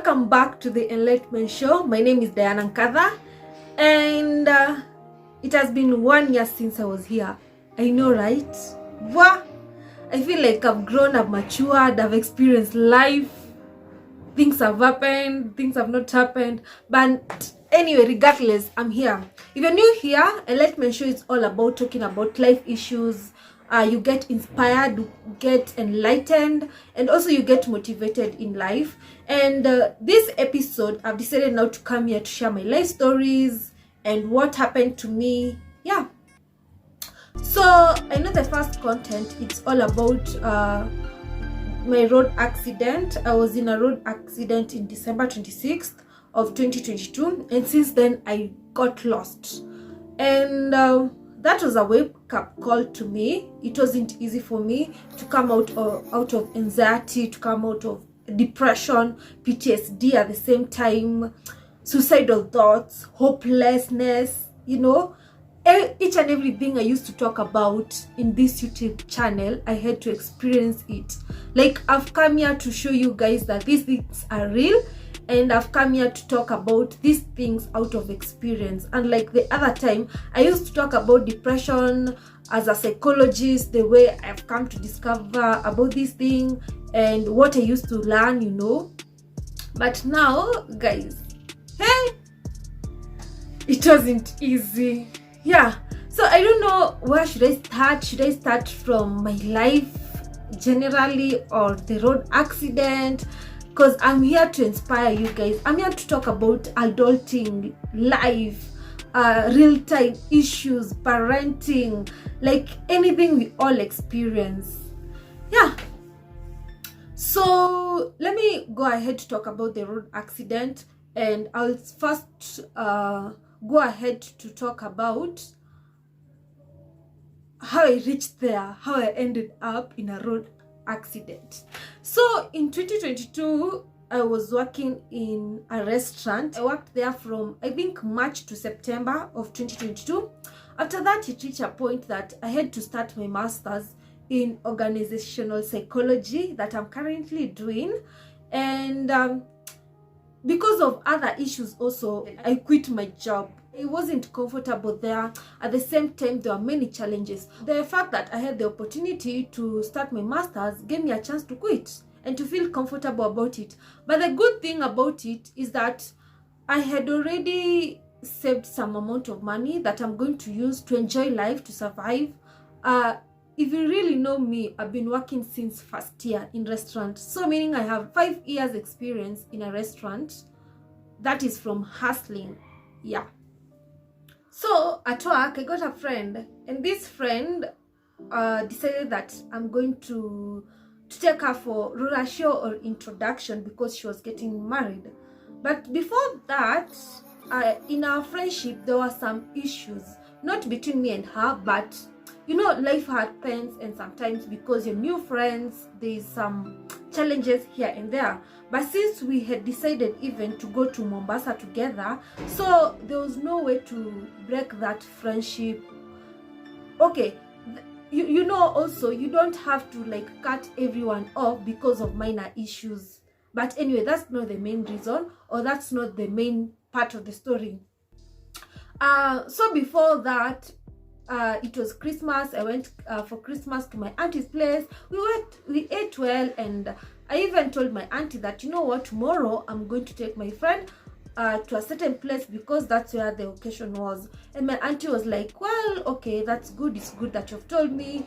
Welcome back to the Enlightenment Show. My name is Diana Nkatha, and it has been 1 year since I was here. I know, right? What? I feel like I've grown, I've matured, I've experienced life. Things have happened, things have not happened. But anyway, regardless, I'm here. If you're new here, Enlightenment Show is all about talking about life issues. You get inspired, you get enlightened, and also you get motivated in life. And this episode, I've decided now to come here to share my life stories and what happened to me. Yeah. So I know the first content, it's all about my road accident. I was in a road accident in December 26th of 2022, and since then I got lost. And that was a wake-up call to me. It wasn't easy for me to come out of anxiety, to come out of depression, PTSD at the same time, suicidal thoughts, hopelessness, you know. Each and everything I used to talk about in this YouTube channel, I had to experience it. Like, I've come here to show you guys that these things are real, and I've come here to talk about these things out of experience. And like the other time, I used to talk about depression as a psychologist, the way I've come to discover about this thing and what I used to learn, you know. But now, guys, hey, it wasn't easy. Yeah, so I don't know where should I start. Should I start from my life generally or the road accident? Because I'm here to inspire you guys. I'm here to talk about adulting life, real-time issues, parenting, like anything we all experience. Yeah. So let me go ahead to talk about the road accident, and I'll first go ahead to talk about how I reached there, how I ended up in a road accident. So in 2022, I was working in a restaurant. I worked there from, I think, March to September of 2022. After that, it reached a point that I had to start my master's in organizational psychology that I'm currently doing. And because of other issues also, I quit my job. It wasn't comfortable there. At the same time, there were many challenges. The fact that I had the opportunity to start my master's gave me a chance to quit and to feel comfortable about it. But the good thing about it is that I had already saved some amount of money that I'm going to use to enjoy life, to survive. If you really know me, I've been working since first year in restaurant. So meaning I have 5 years experience in a restaurant. That is from hustling. Yeah. So at work, I got a friend, and this friend decided that I'm going to take her for Rurasho or introduction because she was getting married. But before that, in our friendship, there were some issues, not between me and her, but you know, life happens, and sometimes because you're new friends, there's some challenges here and there. But since we had decided even to go to Mombasa together, so there was no way to break that friendship. Okay, you know, also you don't have to like cut everyone off because of minor issues. But anyway, that's not the main reason, or that's not the main part of the story. So before that, it was Christmas. I went for Christmas to my auntie's place. We ate well, and I even told my auntie that, you know what, tomorrow I'm going to take my friend to a certain place because that's where the occasion was. And my auntie was like, well, okay, that's good. It's good that you've told me.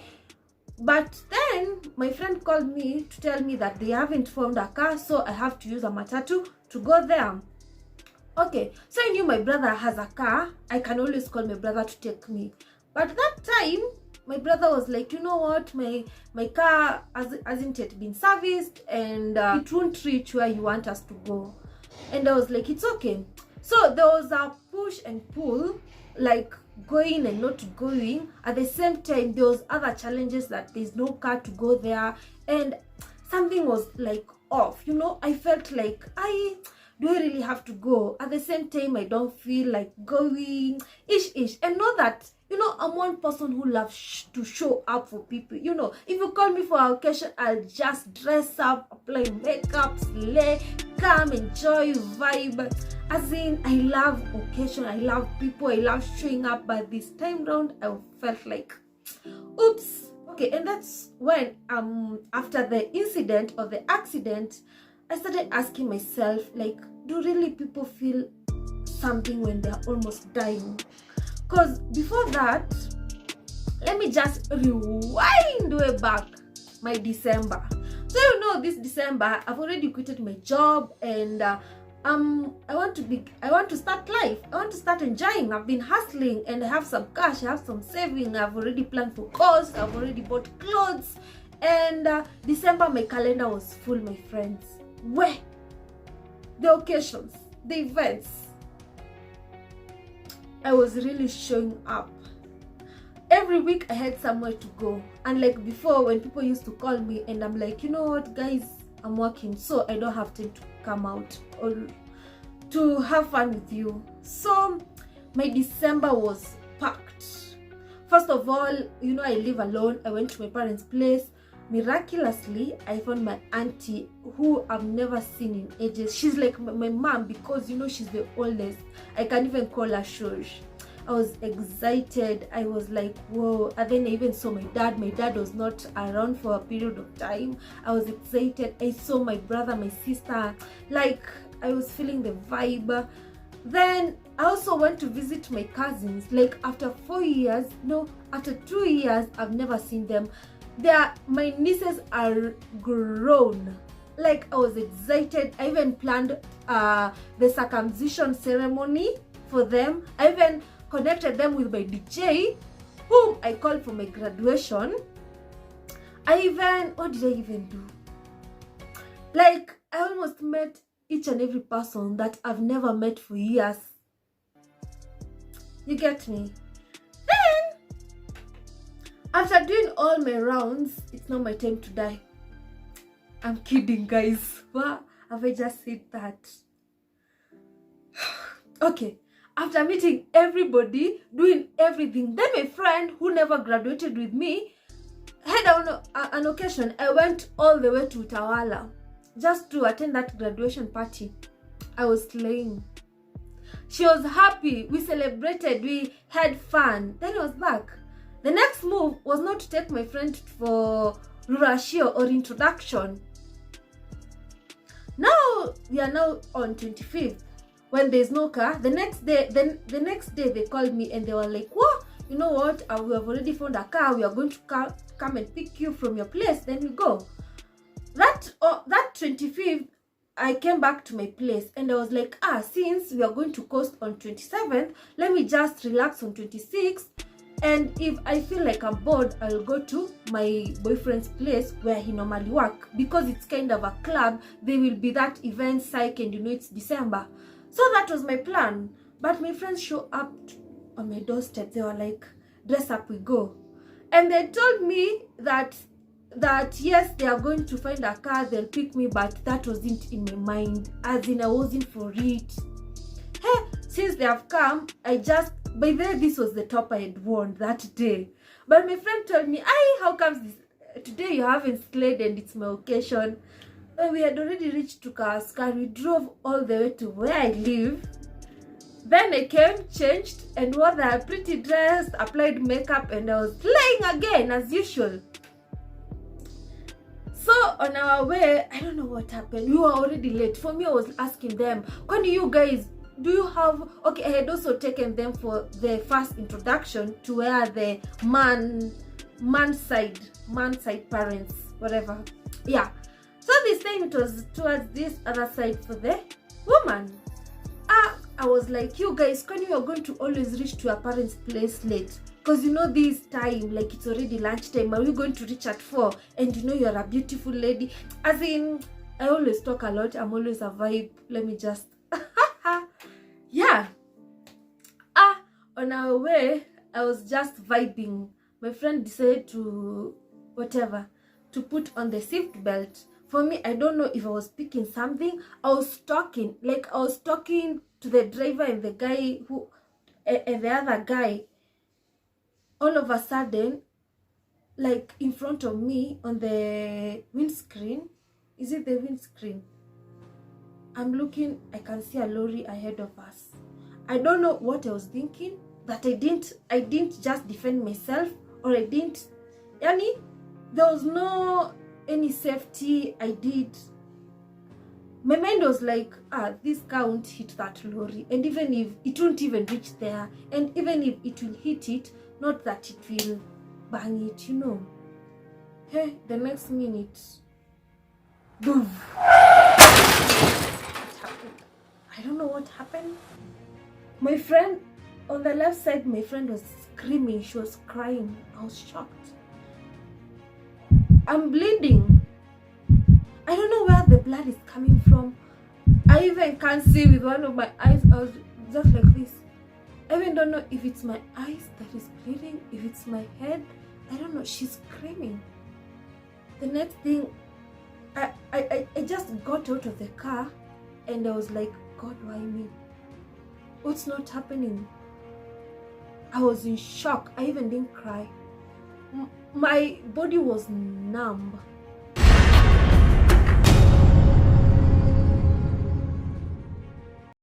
But then my friend called me to tell me that they haven't found a car, so I have to use a matatu to go there. Okay, so I knew my brother has a car. I can always call my brother to take me. But that time, my brother was like, you know what, my car hasn't yet been serviced, and it won't reach where you want us to go. And I was like, it's okay. So there was a push and pull, like going and not going. At the same time, there was other challenges that there's no car to go there, and something was like off. You know, I felt like, do I really have to go? At the same time, I don't feel like going, and know that You know, I'm one person who loves to show up for people. You know, if you call me for an occasion, I'll just dress up, apply makeup, slay, come, enjoy, vibe. As in, I love occasion, I love people, I love showing up. But this time round, I felt like, oops. Okay, and that's when, after the incident or the accident, I started asking myself, like, do really people feel something when they're almost dying? Because before that, let me just rewind way back my December. So you know, this December I've already quitted my job, and I want to start life. I want to start enjoying. I've been hustling and I have some cash, I have some saving, I've already planned for course, I've already bought clothes, and December my calendar was full, my friends. Where the occasions, the events, I was really showing up. Every week I had somewhere to go. And like before, when people used to call me and I'm like, you know what guys, I'm working, so I don't have time to come out or to have fun with you. So my December was packed. First of all, you know, I live alone. I went to my parents' place. Miraculously, I found my auntie who I've never seen in ages. She's like my mom, because you know she's the oldest. I can't even call her Shosh. I was excited. I was like, whoa. And then I even saw my dad. My dad was not around for a period of time. I was excited. I saw my brother, my sister. Like, I was feeling the vibe. Then I also went to visit my cousins. Like, after 4 years, no, after 2 years, I've never seen them. My nieces are grown. Like, I was excited. I even planned the circumcision ceremony for them. I even connected them with my DJ, whom I called for my graduation. What did I even do? Like, I almost met each and every person that I've never met for years. You get me? Then, after doing all my rounds, it's now my time to die. I'm kidding, guys. What have I just said that? Okay. After meeting everybody, doing everything, then my friend who never graduated with me had on an occasion. I went all the way to Utawala just to attend that graduation party. I was slaying. She was happy. We celebrated. We had fun. Then I was back. The next move was not to take my friend for Rurashio or introduction. Now we are now on 25th. When there's no car, the next day they called me and they were like, what? You know what? We have already found a car. We are going to come and pick you from your place. Then we go. That 25th, I came back to my place and I was like, since we are going to coast on 27th, let me just relax on 26th. And if I feel like I'm bored, I'll go to my boyfriend's place where he normally works. Because it's kind of a club, there will be that event psych, and you know it's December. So that was my plan. But my friends show up on my doorstep. They were like, dress up, we go. And they told me that yes, they are going to find a car, they'll pick me, but that wasn't in my mind. As in, I wasn't for it. Hey, since they have come, by the way, this was the top I had worn that day. But my friend told me, how comes today you haven't slayed and it's my occasion? Well, we had already reached to Kaskar. We drove all the way to where I live. Then I came, changed, and wore the pretty dress, applied makeup, and I was playing again as usual. So on our way, I don't know what happened. We were already late. For me, I was asking them, when you guys, do you have... Okay, I had also taken them for the first introduction to where the man side parents, whatever. Yeah. So this time it was towards this other side for the woman. I was like, you guys, when you are going to always reach to your parents' place late? Because you know this time, like it's already lunchtime. Are we going to reach at 4? And you know you're a beautiful lady. As in, I always talk a lot. I'm always a vibe. Let me just... yeah. On our way, I was just vibing. My friend decided to... to put on the seat belt. For me, I don't know if I was picking something. I was talking. Like, I was talking to the driver and the guy and the other guy. all of a sudden, like in front of me on the windscreen, is it the windscreen? I'm looking, I can see a lorry ahead of us. I don't know what I was thinking, that I didn't just defend myself, or I didn't, yani, there was no any safety I did. My mind was like, this car won't hit that lorry, and even if it won't even reach there, and even if it will hit it, not that it will bang it, you know. Hey, the next minute, boom. What happened? I don't know what happened. My friend on the left side, my friend was screaming, she was crying. I was shocked. I'm bleeding. I don't know where the blood is coming from. I even can't see with one of my eyes. I was just like this. I even don't know if it's my eyes that is bleeding, if it's my head. I don't know. She's screaming. The next thing, I just got out of the car and I was like, God, why me? What's not happening? I was in shock. I even didn't cry. My body was numb.